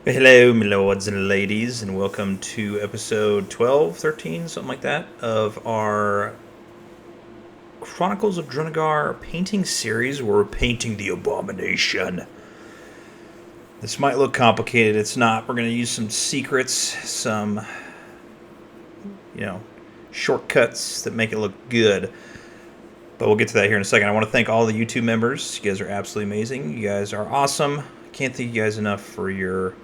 Hello, my lords and ladies, and welcome to episode 12, 13, something like that, of our Chronicles of Drunagor painting series where we're painting the Abomination. This might look complicated, it's not. We're going to use some secrets, some, shortcuts that make it look good. But we'll get to that here in a second. I want to thank all the YouTube members. You guys are absolutely amazing. You guys are awesome. Can't thank you guys enough for your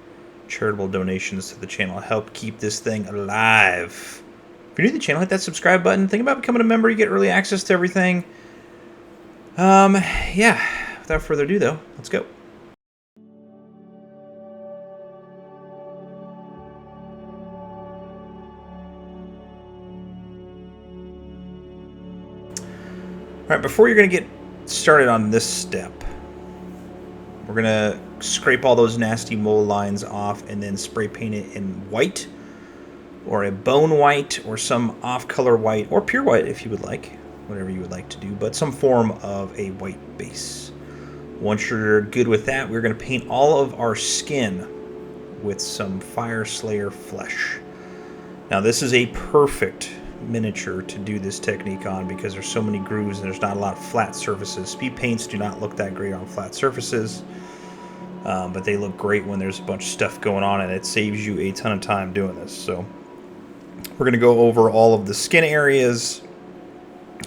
charitable donations to the channel. Help keep this thing alive. If you're new to the channel, hit that subscribe button. Think about becoming a member. You get early access to everything. Yeah. Without further ado, though, let's go. All right, before you're going to get started on this step, we're going to scrape all those nasty mole lines off and then spray paint it in white or a bone white or some off-color white or pure white if you would like, whatever you would like to do, but some form of a white base. Once you're good with that, we're going to paint all of our skin with some Fyreslayer Flesh. Now this is a perfect miniature to do this technique on because there's so many grooves and there's not a lot of flat surfaces. Speed paints do not look that great on flat surfaces, but they look great when there's a bunch of stuff going on, and it saves you a ton of time doing this. So we're going to go over all of the skin areas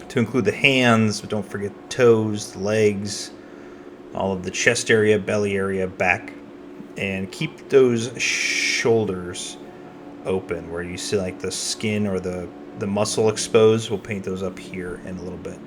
to include the hands, but don't forget the toes, the legs, all of the chest area, belly area, back, and keep those shoulders open where you see like the skin or the muscle exposed. We'll paint those up here in a little bit.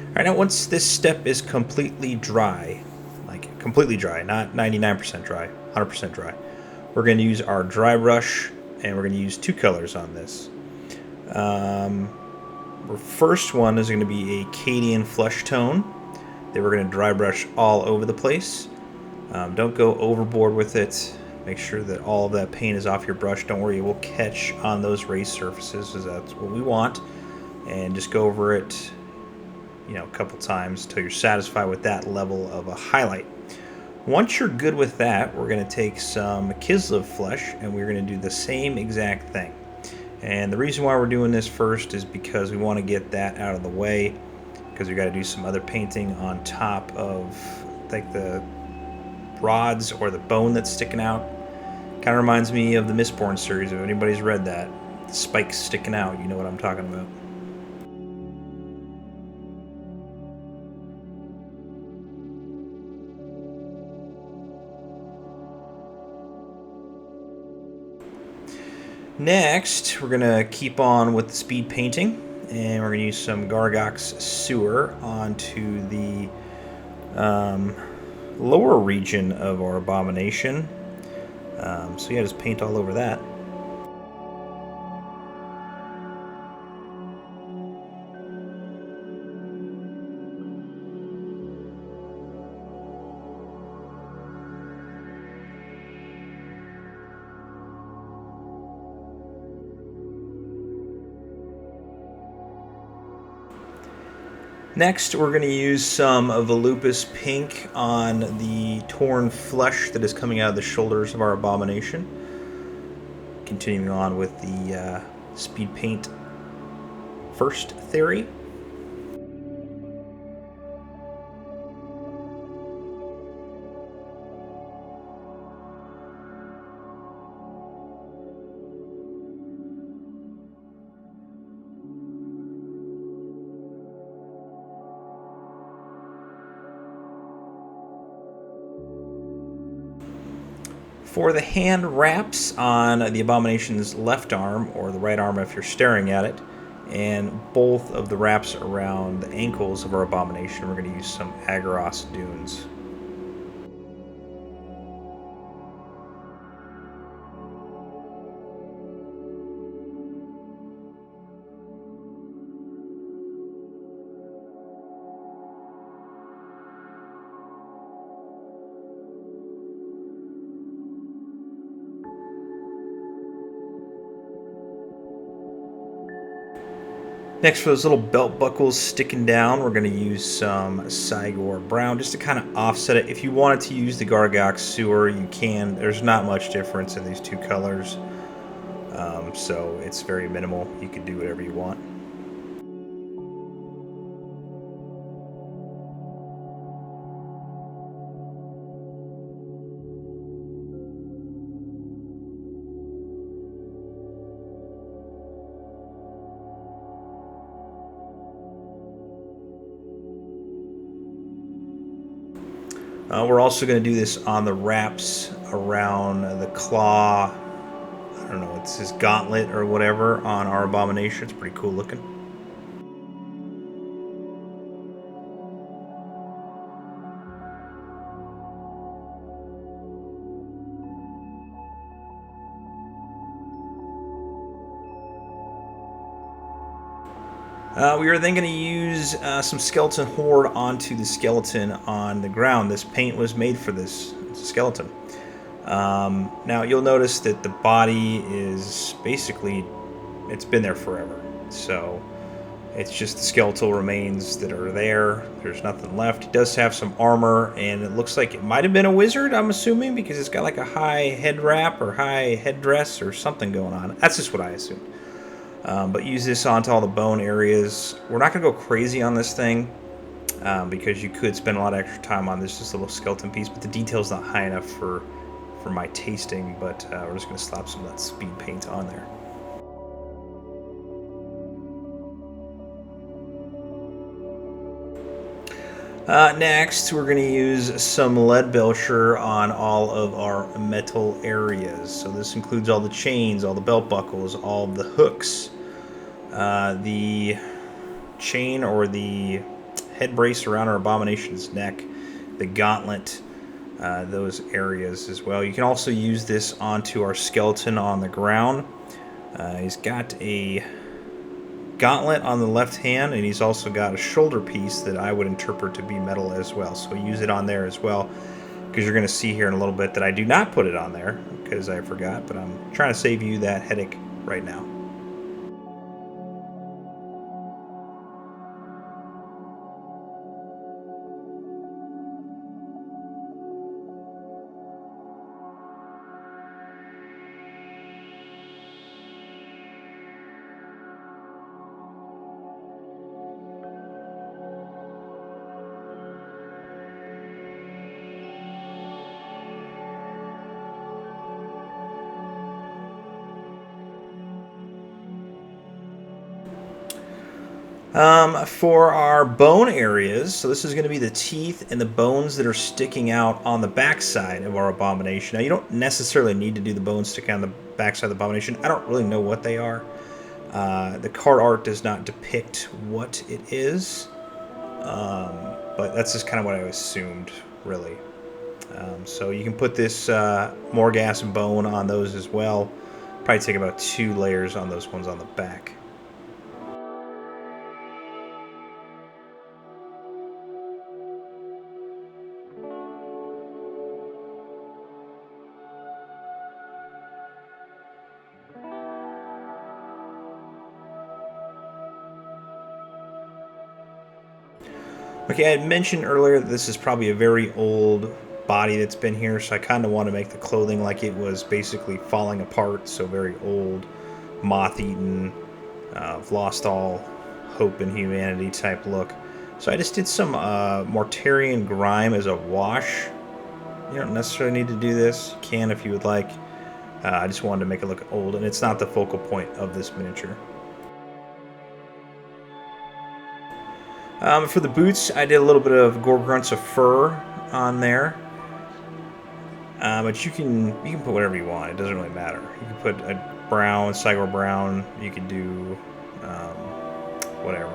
All right, now once this step is completely dry, like completely dry, not 99% dry, 100% dry, we're going to use our dry brush, and we're going to use two colors on this. Our first one is going to be a Cadian Fleshtone that we're going to dry brush all over the place. Don't go overboard with it. Make sure that all of that paint is off your brush. Don't worry, it will catch on those raised surfaces, because that's what we want. And just go over it a couple times until you're satisfied with that level of a highlight. Once you're good with that, we're going to take some Kislev Flesh and we're going to do the same exact thing. And the reason why we're doing this first is because we want to get that out of the way, because we got to do some other painting on top of like the rods or the bone that's sticking out. Kind of reminds me of the Mistborn series. If anybody's read that, the spikes sticking out, you know what I'm talking about. Next, we're going to keep on with the speed painting, and we're going to use some Garaghak's sewer onto the lower region of our Abomination. So yeah, just paint all over that. Next, we're going to use some Volupus Pink on the torn flesh that is coming out of the shoulders of our Abomination. Continuing on with the speed paint first theory. For the hand wraps on the Abomination's left arm, or the right arm if you're staring at it, and both of the wraps around the ankles of our Abomination, we're going to use some Aggaros Dunes. Next, for those little belt buckles sticking down, we're going to use some Cygor Brown just to kind of offset it. If you wanted to use the Garaghak sewer, you can. There's not much difference in these two colors, so it's very minimal. You can do whatever you want. We're also going to do this on the wraps around the claw. I don't know, it's his gauntlet or whatever on our Abomination. It's pretty cool looking. We are then going to use some skeleton horde onto the skeleton on the ground. This paint was made for this skeleton. Now you'll notice that the body is basically, it's been there forever. So it's just the skeletal remains that are there. There's nothing left. He does have some armor, and it looks like it might have been a wizard, I'm assuming, because it's got like a high head wrap or high headdress or something going on. That's just what I assumed. But use this onto all the bone areas. We're not going to go crazy on this thing because you could spend a lot of extra time on this just little skeleton piece, but the detail's not high enough for my tasting, but we're just going to slap some of that speed paint on there. Next, we're going to use some Leadbelcher on all of our metal areas. So this includes all the chains, all the belt buckles, all the hooks, the chain or the head brace around our Abomination's neck, the gauntlet, those areas as well. You can also use this onto our skeleton on the ground. He's got a gauntlet on the left hand, and he's also got a shoulder piece that I would interpret to be metal as well, so use it on there as well, because you're going to see here in a little bit that I do not put it on there because I forgot, but I'm trying to save you that headache right now. For our bone areas, so this is going to be the teeth and the bones that are sticking out on the backside of our Abomination. Now, you don't necessarily need to do the bones sticking on the backside of the Abomination. I don't really know what they are. The card art does not depict what it is, but that's just kind of what I assumed, really. So you can put this Morghast Bone on those as well. Probably take about 2 layers on those ones on the back. Okay, I had mentioned earlier that this is probably a very old body that's been here, so I kind of want to make the clothing like it was basically falling apart, so very old, moth-eaten, lost all hope in humanity type look. So I just did some Mortarion Grime as a wash. You don't necessarily need to do this. You can if you would like. I just wanted to make it look old, and it's not the focal point of this miniature. For the boots, I did a little bit of Gore-Grunta Fur on there. But you can put whatever you want. It doesn't really matter. You can put a brown, Cygor Brown. You can do whatever.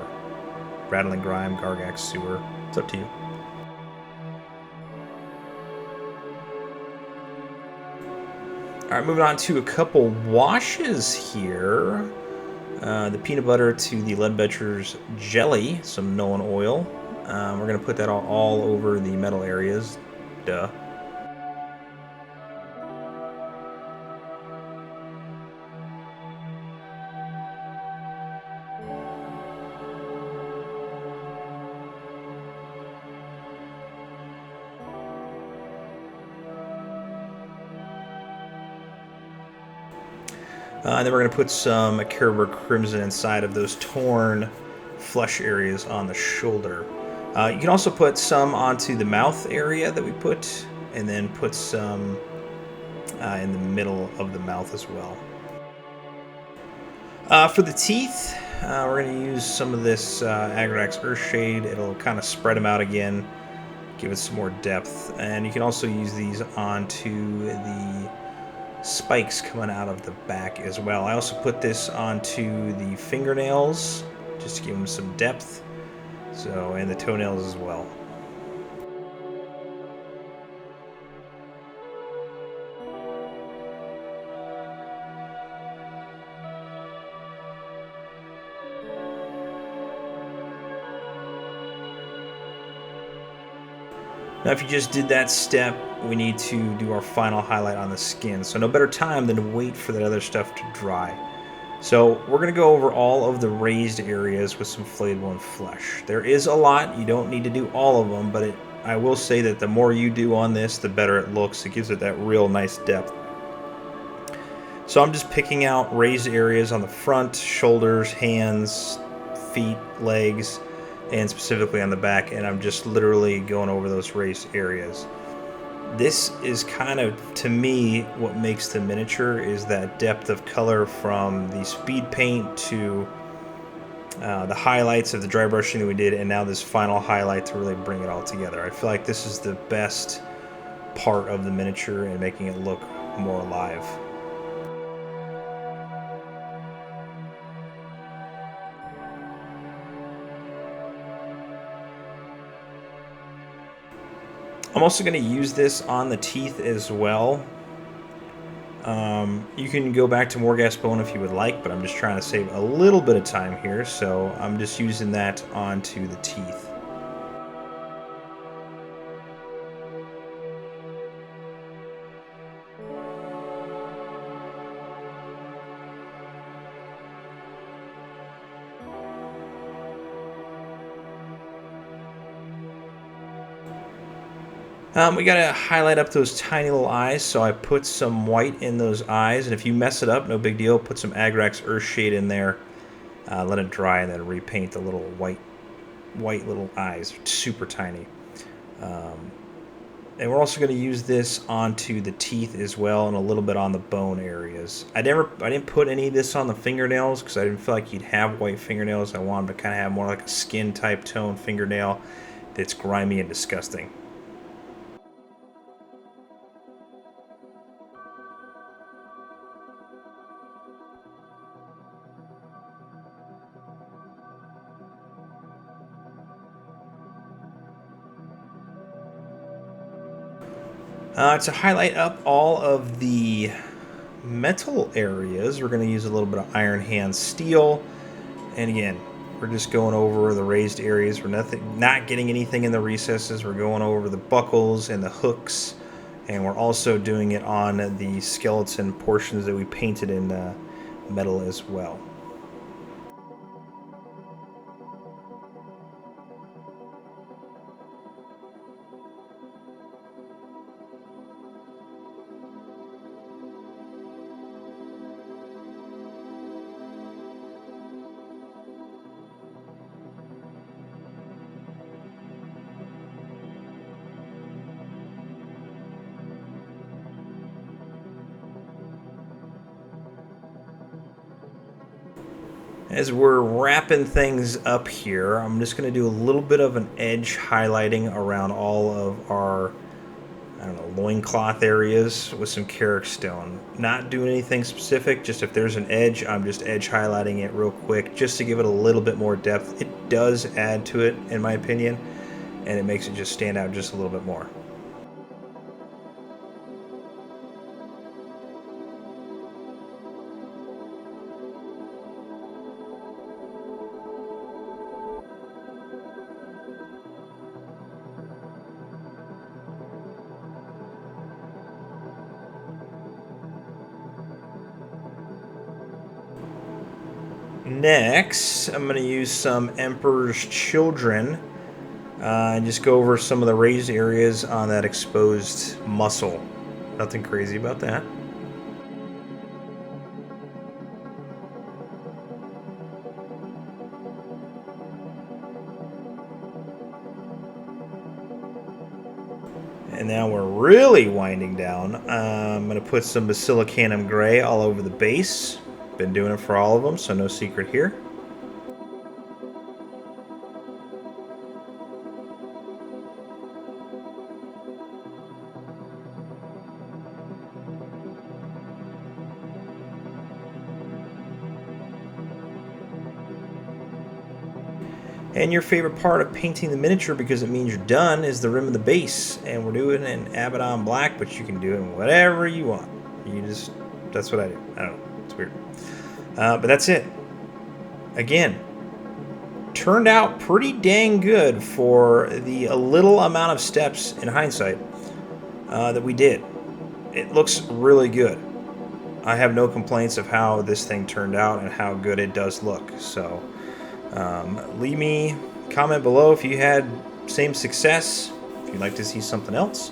Rattling Grime, Garaghak Sewer. It's up to you. Alright, moving on to a couple washes here. The peanut butter to the Leadbelcher's jelly, some Nulin Oil. We're going to put that all over the metal areas. Duh. And then we're going to put some Carrorburg Crimson inside of those torn flesh areas on the shoulder. You can also put some onto the mouth area that we put, and then put some in the middle of the mouth as well. For the teeth, we're going to use some of this Agrax Earthshade. It'll kind of spread them out again, give it some more depth. And you can also use these onto the spikes coming out of the back as well. I also put this onto the fingernails just to give them some depth, so, and the toenails as well. Now, if you just did that step, we need to do our final highlight on the skin. So no better time than to wait for that other stuff to dry. So we're going to go over all of the raised areas with some Flayed Flesh. There is a lot. You don't need to do all of them, but I will say that the more you do on this, the better it looks. It gives it that real nice depth. So I'm just picking out raised areas on the front, shoulders, hands, feet, legs, and specifically on the back, and I'm just literally going over those raised areas. This is kind of, to me, what makes the miniature is that depth of color from the speed paint to the highlights of the dry brushing that we did, and now this final highlight to really bring it all together. I feel like this is the best part of the miniature and making it look more alive. I'm also going to use this on the teeth as well. You can go back to Morghast Bone if you would like, but I'm just trying to save a little bit of time here, so I'm just using that onto the teeth. We gotta highlight up those tiny little eyes, so I put some white in those eyes, and if you mess it up, no big deal, put some Agrax Earthshade in there, let it dry, and then repaint the little white little eyes, super tiny. And we're also going to use this onto the teeth as well, and a little bit on the bone areas. I didn't put any of this on the fingernails because I didn't feel like you'd have white fingernails. I wanted to kind of have more like a skin type tone fingernail that's grimy and disgusting. To highlight up all of the metal areas, we're going to use a little bit of Iron Hand Steel. And again, we're just going over the raised areas. We're not getting anything in the recesses. We're going over the buckles and the hooks. And we're also doing it on the skeleton portions that we painted in metal as well. As we're wrapping things up here, I'm just going to do a little bit of an edge highlighting around all of our I don't know, loincloth areas with some Karak Stone. Not doing anything specific, just if there's an edge, I'm just edge highlighting it real quick just to give it a little bit more depth. It does add to it, in my opinion, and it makes it just stand out just a little bit more. Next, I'm going to use some Emperor's Children and just go over some of the raised areas on that exposed muscle. Nothing crazy about that. And now we're really winding down. I'm going to put some Basilicanum Grey all over the base. Been doing it for all of them, so no secret here. And your favorite part of painting the miniature, because it means you're done, is the rim of the base. And we're doing it in Abaddon Black, but you can do it in whatever you want. That's what I do. I don't know. It's weird. But that's it. Again, turned out pretty dang good for the little amount of steps in hindsight that we did. It looks really good. I have no complaints of how this thing turned out and how good it does look. So leave me a comment below if you had same success, if you'd like to see something else.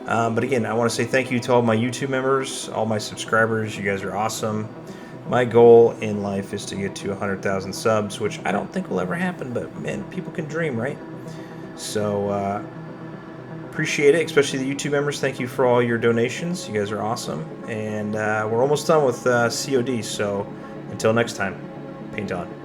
But again, I want to say thank you to all my YouTube members, all my subscribers. You guys are awesome. My goal in life is to get to 100,000 subs, which I don't think will ever happen, but man, people can dream, right? So appreciate it, especially the YouTube members. Thank you for all your donations. You guys are awesome. And we're almost done with COD, so until next time, paint on.